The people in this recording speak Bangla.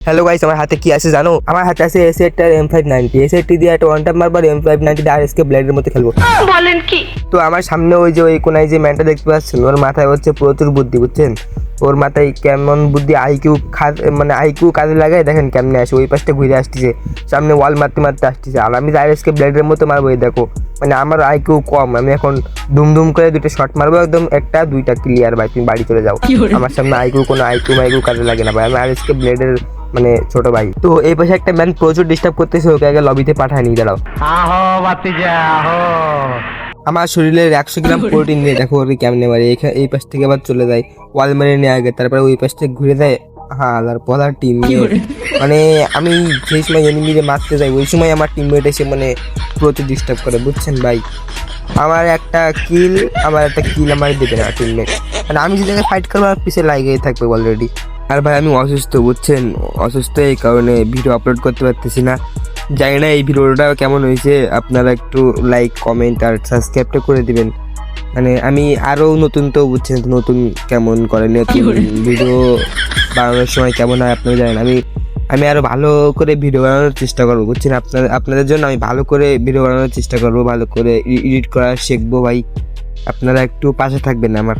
হ্যালো গাইস, আমার হাতে কি আছে জানো? আমার হাতে আছে এসএটার M590। এসএটি দিয়ে একটা ওয়ান টাইম মারবো আর M590 দিয়ে আরএসকে ব্লেডের মতো খেলবো। বলেন কি? তো আমার সামনে ওই যে ওই কোনায় যে ম্যানটা দেখতে পাচ্ছেন, ওর মাথায় হচ্ছে প্রচুর বুদ্ধি, বুঝছেন? ওর মাথায় কেমন বুদ্ধি, আইকিউ কাজে লাগায়, দেখেন কেমনে আসে, ওই পাশটা ঘুরে আসতেছে, সামনে ওয়াল মারতে মারতে আসতেছে, আর আমি আরএসকে ব্লেডের মতো মারবো। এই দেখো, মানে আমার আইকিউ কম, আমি এখন ধুম করে দুটো শট মারবো, একদম একটা দুইটা ক্লিয়ার ভাই, তুমি বাড়ি চলে যাও। আমার সামনে আইকিউ কাজে লাগে না ভাই, আমি আরএসকে ব্লেডের মানে ছোট ভাই। তো এই পাশে একটা ম্যান প্রচুর ডিস্টার্ব করতেছে, ওকে আগে লবিতে পাঠায় নিয়ে দাঁড়াও। আমার শরীরের 100 গ্রাম প্রোটিন নিয়ে দেখো ওকে কেমনে মারে, এই পাশ থেকে আবার চলে যায়, ওয়াল মেরে নিয়ে আগে, তারপরে ওই পাশ থেকে ঘুরে যায়। হ্যাঁ, তারপর আর টিম মানে আমি সেই সময় এনিমিরে মারতে যাই, ওই সময় আমার টিমমেট এসে মানে প্রচুর ডিস্টার্ব করে, বুঝছেন ভাই? আমার একটা কিল আমার দেবে না টিমমেট, মানে আমি যে জায়গায় ফাইট করবো আমার পিছিয়ে লাগিয়ে থাকবে অলরেডি। আর ভাই আমি অসুস্থ, বুঝছেন? অসুস্থ, এই কারণে ভিডিও আপলোড করতে পারতেছি না। জানি না এই ভিডিওটা কেমন হয়েছে, আপনারা একটু লাইক কমেন্ট আর সাবস্ক্রাইবটা করে দিবেন। মানে আমি আরও নতুন, তো বুঝছেন নতুন কেমন করে নতুন ভিডিও বানানোর সময় কেমন হয় আপনারা জানেন। আমি আরও ভালো করে ভিডিও বানানোর চেষ্টা করবো, বুঝছেন? আপনাদের জন্য আমি ভালো করে ভিডিও বানানোর চেষ্টা করবো, ভালো করে এডিট করা শিখবো ভাই। আপনারা একটু পাশে থাকবেন আমার।